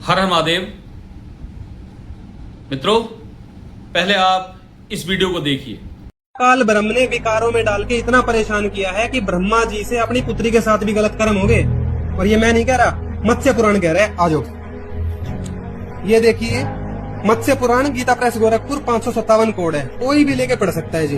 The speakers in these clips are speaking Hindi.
हर हर महादेव। मित्रों, पहले आप इस वीडियो को देखिए। काल ब्रह्म ने विकारों में डाल के इतना परेशान किया है कि ब्रह्मा जी से अपनी पुत्री के साथ भी गलत कर्म हो गए। और ये मैं नहीं कह रहा, मत्स्य पुराण कह रहा है। आ जाओ, ये देखिए, मत्स्य पुराण, गीता प्रेस गोरखपुर, 557 कोड है, कोई भी लेके पढ़ सकता है जी।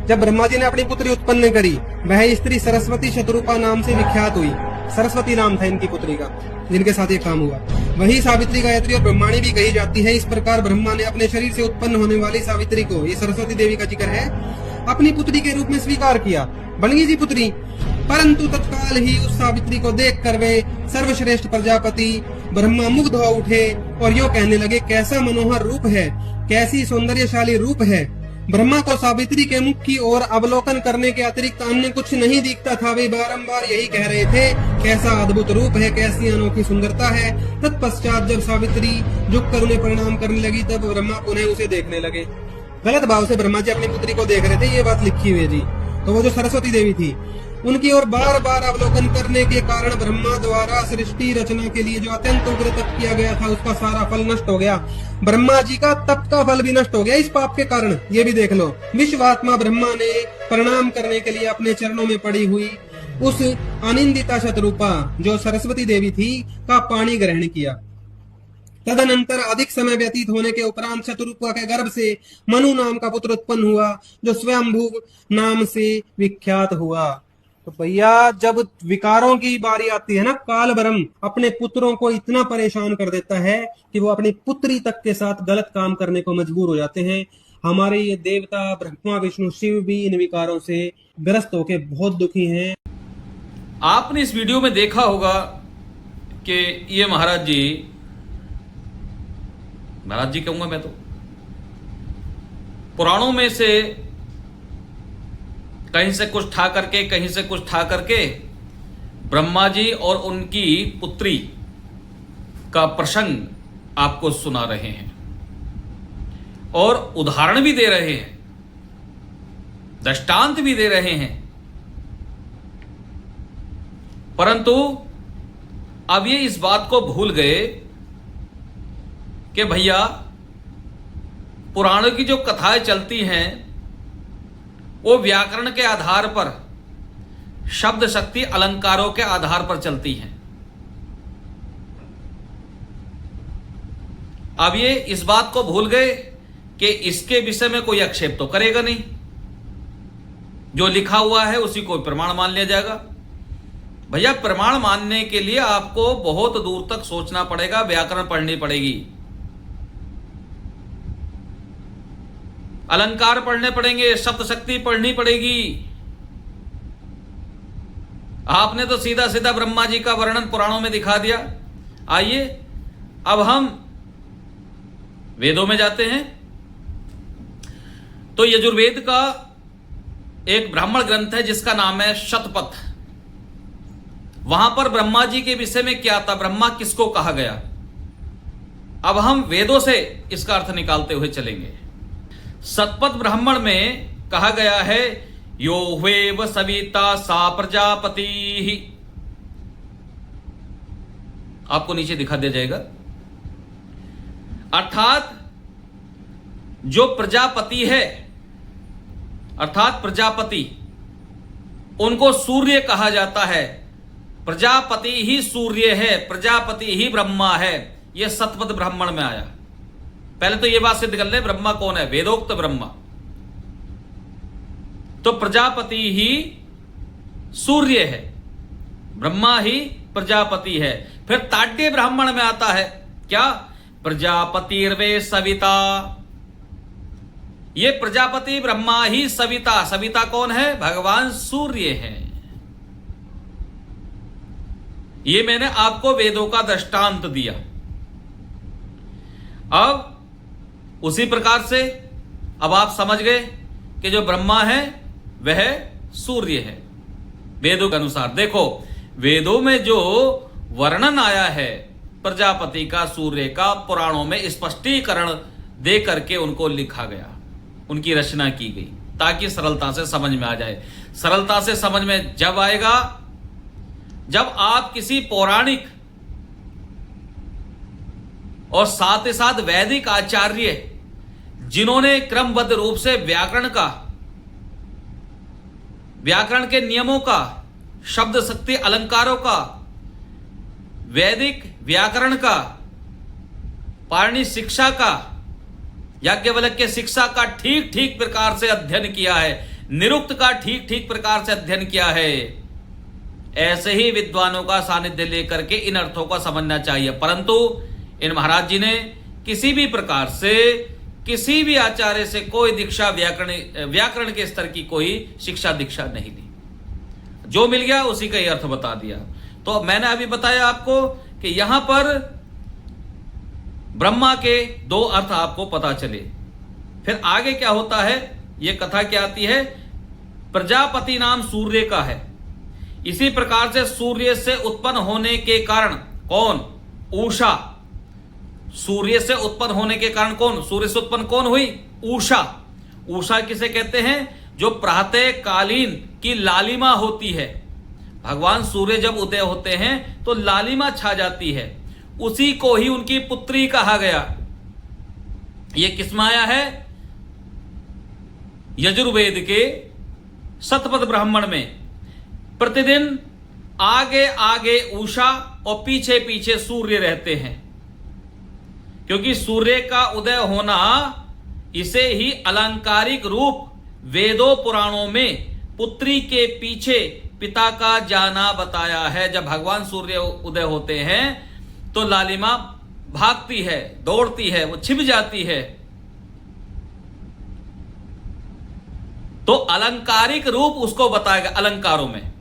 जब ब्रह्मा जी ने अपनी पुत्री उत्पन्न करी, वह स्त्री सरस्वती शतरूपा नाम से विख्यात हुई। सरस्वती नाम था इनकी पुत्री का, जिनके साथ ये काम हुआ। वही सावित्री, गायत्री और ब्रह्माणी भी कही जाती है। इस प्रकार ब्रह्मा ने अपने शरीर से उत्पन्न होने वाली सावित्री को, ये सरस्वती देवी का जिक्र है, अपनी पुत्री के रूप में स्वीकार किया। बन गई जी पुत्री। परंतु तत्काल ही उस सावित्री को देख कर वे सर्वश्रेष्ठ प्रजापति ब्रह्मा मुग्ध हो उठे और यूं कहने लगे, कैसा मनोहर रूप है, कैसी सौंदर्यशाली रूप है। ब्रह्मा को सावित्री के मुख की ओर अवलोकन करने के अतिरिक्त अन्य कुछ नहीं दिखता था। वे बारंबार यही कह रहे थे, कैसा अद्भुत रूप है, कैसी अनोखी सुंदरता है। तत्पश्चात जब सावित्री झुककर उन्हें प्रणाम करने लगी, तब ब्रह्मा पुनः उसे देखने लगे। गलत भाव से ब्रह्मा जी अपनी पुत्री को देख रहे थे, ये बात लिखी हुई है जी। तो वो जो सरस्वती देवी थी, उनकी ओर बार बार अवलोकन करने के कारण ब्रह्मा द्वारा सृष्टि रचना के लिए जो अत्यंत उग्र तप किया गया था, उसका सारा फल नष्ट हो गया। ब्रह्मा जी का तप का फल भी नष्ट हो गया इस पाप के कारण। ये भी देख लो। विश्वात्मा ब्रह्मा ने प्रणाम करने के लिए अपने चरणों में पड़ी हुई उस अनिंदिता शतरूपा, जो सरस्वती देवी थी, का पानी ग्रहण किया। तदनंतर अधिक समय व्यतीत होने के उपरांत शतरूपा के गर्भ से मनु नाम का पुत्र उत्पन्न हुआ, जो स्वयंभू नाम से विख्यात हुआ। तो भैया, जब विकारों की बारी आती है ना, काल ब्रह्म अपने पुत्रों को इतना परेशान कर देता है कि वो अपनी पुत्री तक के साथ गलत काम करने को मजबूर हो जाते हैं। हमारे ये देवता ब्रह्मा विष्णु शिव भी इन विकारों से ग्रस्त होकर बहुत दुखी हैं। आपने इस वीडियो में देखा होगा कि ये महाराज जी कहूंगा मैं तो, पुराणों में से कहीं से कुछ ठा करके, कहीं से कुछ ठा करके ब्रह्मा जी और उनकी पुत्री का प्रसंग आपको सुना रहे हैं और उदाहरण भी दे रहे हैं, दृष्टांत भी दे रहे हैं। परंतु अब ये इस बात को भूल गए कि भैया, पुराणों की जो कथाएं चलती हैं वो व्याकरण के आधार पर, शब्द शक्ति अलंकारों के आधार पर चलती हैं। अब ये इस बात को भूल गए कि इसके विषय में कोई आक्षेप तो करेगा नहीं, जो लिखा हुआ है उसी को प्रमाण मान लिया जाएगा। भैया, प्रमाण मानने के लिए आपको बहुत दूर तक सोचना पड़ेगा, व्याकरण पढ़नी पड़ेगी, अलंकार पढ़ने पड़ेंगे, शब्द शक्ति पढ़नी पड़ेगी। आपने तो सीधा सीधा ब्रह्मा जी का वर्णन पुराणों में दिखा दिया। आइए अब हम वेदों में जाते हैं। तो यजुर्वेद का एक ब्राह्मण ग्रंथ है जिसका नाम है शतपथ। वहां पर ब्रह्मा जी के विषय में क्या था, ब्रह्मा किसको कहा गया, अब हम वेदों से इसका अर्थ निकालते हुए चलेंगे। शतपथ ब्राह्मण में कहा गया है, यो ह्वेव सविता सा प्रजापति। आपको नीचे दिखा दिया जाएगा। अर्थात जो प्रजापति है, अर्थात प्रजापति, उनको सूर्य कहा जाता है। प्रजापति ही सूर्य है, प्रजापति ही ब्रह्मा है। यह शतपथ ब्राह्मण में आया। पहले तो यह बात सिद्ध कर ले, ब्रह्मा कौन है, वेदोक्त ब्रह्मा। तो प्रजापति ही सूर्य है, ब्रह्मा ही प्रजापति है। फिर ताड्य ब्राह्मण में आता है क्या, प्रजापतिर्वे सविता। ये प्रजापति ब्रह्मा ही सविता, सविता कौन है, भगवान सूर्य है। ये मैंने आपको वेदों का दृष्टांत दिया। अब उसी प्रकार से अब आप समझ गए कि जो ब्रह्मा है वह सूर्य है वेदों के अनुसार। देखो, वेदों में जो वर्णन आया है प्रजापति का, सूर्य का, पुराणों में स्पष्टीकरण दे करके उनको लिखा गया, उनकी रचना की गई, ताकि सरलता से समझ में आ जाए। सरलता से समझ में जब आएगा जब आप किसी पौराणिक और साथ ही साथ वैदिक आचार्य जिन्होंने क्रमबद्ध रूप से व्याकरण के नियमों का, शब्द शक्ति अलंकारों का, वैदिक व्याकरण का, पाणिनि शिक्षा का, याज्ञवल्क्य शिक्षा का ठीक ठीक प्रकार से अध्ययन किया है, निरुक्त का ठीक ठीक प्रकार से अध्ययन किया है। ऐसे ही विद्वानों का सानिध्य लेकर के इन अर्थों को समझना चाहिए। परंतु इन महाराज जी ने किसी भी प्रकार से किसी भी आचार्य से कोई दीक्षा व्याकरण के स्तर की कोई शिक्षा दीक्षा नहीं ली, जो मिल गया उसी का ही अर्थ बता दिया। तो मैंने अभी बताया आपको कि यहां पर ब्रह्मा के दो अर्थ आपको पता चले। फिर आगे क्या होता है, यह कथा क्या आती है, प्रजापति नाम सूर्य का है। इसी प्रकार से सूर्य से उत्पन्न होने के कारण कौन, उषा। सूर्य से उत्पन्न होने के कारण कौन, सूर्य से उत्पन्न कौन हुई, उषा। उषा किसे कहते हैं, जो प्रातः कालीन की लालिमा होती है। भगवान सूर्य जब उदय होते हैं तो लालिमा छा जाती है, उसी को ही उनकी पुत्री कहा गया। यह किसमें आया है, यजुर्वेद के शतपथ ब्राह्मण में। प्रतिदिन आगे आगे उषा और पीछे पीछे सूर्य रहते हैं, क्योंकि सूर्य का उदय होना इसे ही अलंकारिक रूप वेदों पुराणों में पुत्री के पीछे पिता का जाना बताया है। जब भगवान सूर्य उदय होते हैं तो लालिमा भागती है, दौड़ती है, वो छिप जाती है। तो अलंकारिक रूप उसको बताया गया अलंकारों में।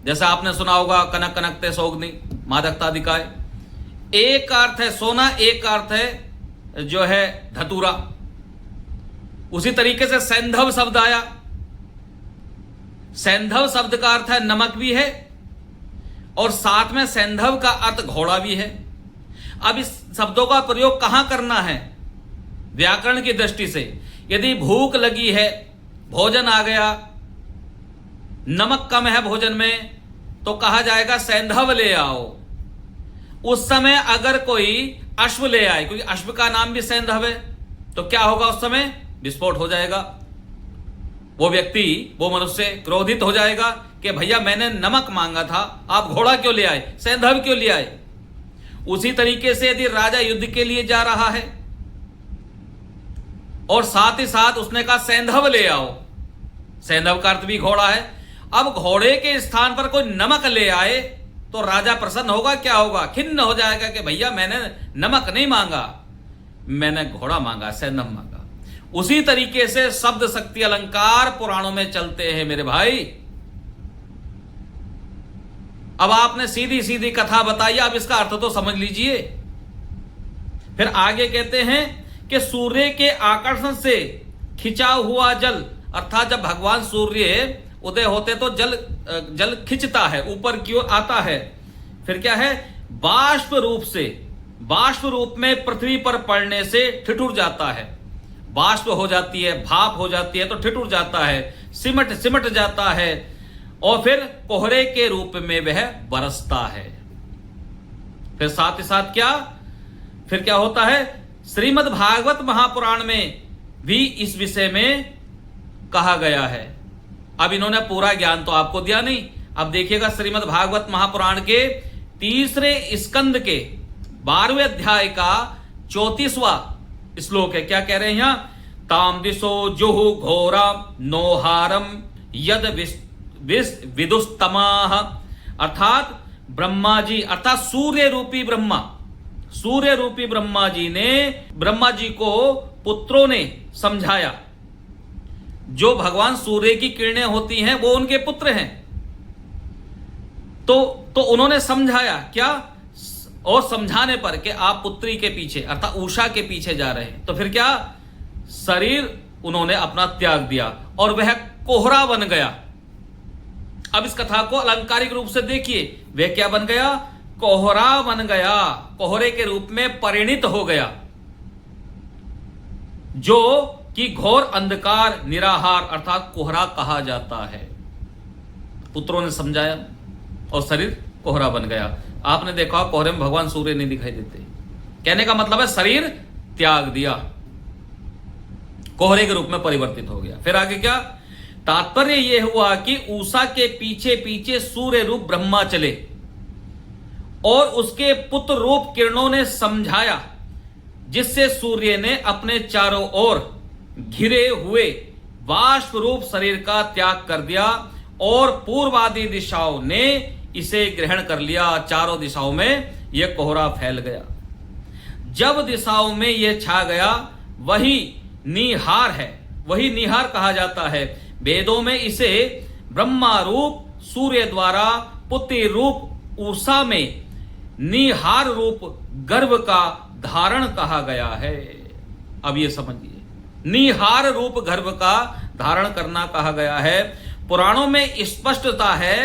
जैसा आपने सुना होगा कनक कनकते सौगनी मादकतादिकाय। एक का अर्थ है सोना, एक का अर्थ है जो है धतूरा। उसी तरीके से सैंधव शब्द आया। सैंधव शब्द का अर्थ है नमक भी है और साथ में सैंधव का अर्थ घोड़ा भी है। अब इस शब्दों का प्रयोग कहां करना है, व्याकरण की दृष्टि से। यदि भूख लगी है, भोजन आ गया, नमक कम है भोजन में, तो कहा जाएगा सैंधव ले आओ। उस समय अगर कोई अश्व ले आए, क्योंकि अश्व का नाम भी सैंधव है, तो क्या होगा, उस समय विस्फोट हो जाएगा। वो व्यक्ति, वो मनुष्य क्रोधित हो जाएगा कि भैया मैंने नमक मांगा था, आप घोड़ा क्यों ले आए, सैंधव क्यों ले आए। उसी तरीके से यदि राजा युद्ध के लिए जा रहा है और साथ ही साथ उसने कहा सैंधव ले आओ, सैंधव का अर्थ भी घोड़ा है। अब घोड़े के स्थान पर कोई नमक ले आए तो राजा प्रसन्न होगा, क्या होगा, खिन्न हो जाएगा कि भैया मैंने नमक नहीं मांगा, मैंने घोड़ा मांगा, सैंधव मांगा। उसी तरीके से शब्द शक्ति अलंकार पुराणों में चलते हैं मेरे भाई। अब आपने सीधी सीधी कथा बताई, अब इसका अर्थ तो समझ लीजिए। फिर आगे कहते हैं कि सूर्य के आकर्षण से खिंचा हुआ जल, अर्थात जब भगवान सूर्य उदय होते तो जल खिंचता है, ऊपर की ओर आता है। फिर क्या है, बाष्प रूप में पृथ्वी पर पड़ने से ठिठुर जाता है। बाष्प हो जाती है, भाप हो जाती है तो ठिठुर जाता है, सिमट जाता है, और फिर कोहरे के रूप में वह बरसता है। फिर साथ ही साथ फिर क्या होता है, श्रीमद् भागवत महापुराण में भी इस विषय में कहा गया है। अब इन्होंने पूरा ज्ञान तो आपको दिया नहीं। अब देखिएगा श्रीमद् भागवत महापुराण के 3 स्कंद के 12वें अध्याय का 34वां श्लोक है। क्या कह रहे हैं यहां, ताम दिशो जुहु घोरा नोहारम यद विदुस्तमाह। अर्थात ब्रह्मा जी, अर्थात सूर्य रूपी ब्रह्मा जी ने ब्रह्मा जी को पुत्रों ने समझाया। जो भगवान सूर्य की किरणें होती हैं वो उनके पुत्र हैं। तो उन्होंने समझाया क्या, और समझाने पर कि आप पुत्री के पीछे अर्थात उषा के पीछे जा रहे हैं, तो फिर क्या, शरीर उन्होंने अपना त्याग दिया और वह कोहरा बन गया। अब इस कथा को अलंकारिक रूप से देखिए, वह क्या बन गया, कोहरा बन गया, कोहरे के रूप में परिणित हो गया, जो कि घोर अंधकार निराहार अर्थात कोहरा कहा जाता है। पुत्रों ने समझाया और शरीर कोहरा बन गया। आपने देखा कोहरे में भगवान सूर्य नहीं दिखाई देते, कहने का मतलब है शरीर त्याग दिया, कोहरे के रूप में परिवर्तित हो गया। फिर आगे क्या तात्पर्य यह हुआ कि उषा के पीछे पीछे सूर्य रूप ब्रह्मा चले और उसके पुत्र रूप किरणों ने समझाया, जिससे सूर्य ने अपने चारों ओर घिरे हुए बाष्प रूप शरीर का त्याग कर दिया और पूर्वादि दिशाओं ने इसे ग्रहण कर लिया। चारों दिशाओं में यह कोहरा फैल गया। जब दिशाओं में यह छा गया वही निहार है, वही निहार कहा जाता है। वेदों में इसे ब्रह्मा रूप सूर्य द्वारा पुत्री रूप उषा में निहार रूप गर्भ का धारण कहा गया है। अब ये समझिए, निहार रूप गर्भ का धारण करना कहा गया है। पुराणों में स्पष्टता है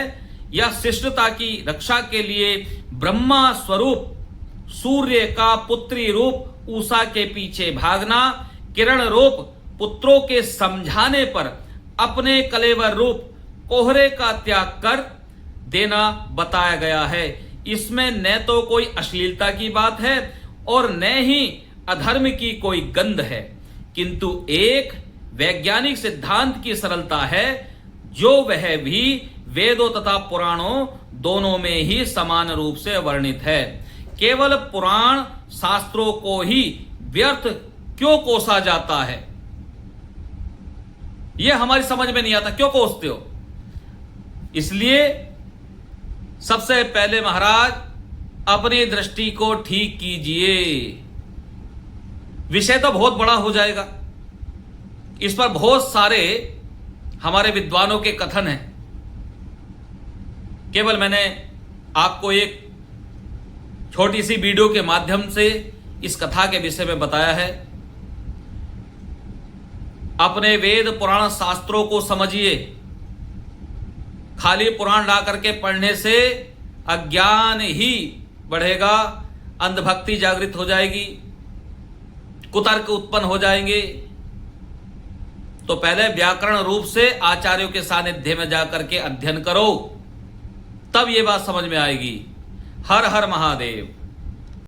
या शिष्टता की रक्षा के लिए ब्रह्मा स्वरूप सूर्य का पुत्री रूप उषा के पीछे भागना, किरण रूप पुत्रों के समझाने पर अपने कलेवर रूप कोहरे का त्याग कर देना बताया गया है। इसमें न तो कोई अश्लीलता की बात है और न ही अधर्म की कोई गंध है, किंतु एक वैज्ञानिक सिद्धांत की सरलता है, जो वह भी वेदों तथा पुराणों दोनों में ही समान रूप से वर्णित है। केवल पुराण शास्त्रों को ही व्यर्थ क्यों कोसा जाता है, यह हमारी समझ में नहीं आता। क्यों कोसते हो? इसलिए सबसे पहले महाराज अपनी दृष्टि को ठीक कीजिए। विषय तो बहुत बड़ा हो जाएगा, इस पर बहुत सारे हमारे विद्वानों के कथन हैं। केवल मैंने आपको एक छोटी सी वीडियो के माध्यम से इस कथा के विषय में बताया है। अपने वेद पुराण शास्त्रों को समझिए। खाली पुराण ला करके पढ़ने से अज्ञान ही बढ़ेगा, अंधभक्ति जागृत हो जाएगी, कुतर्क उत्पन्न हो जाएंगे। तो पहले व्याकरण रूप से आचार्यों के सानिध्य में जाकर के अध्ययन करो, तब ये बात समझ में आएगी। हर हर महादेव।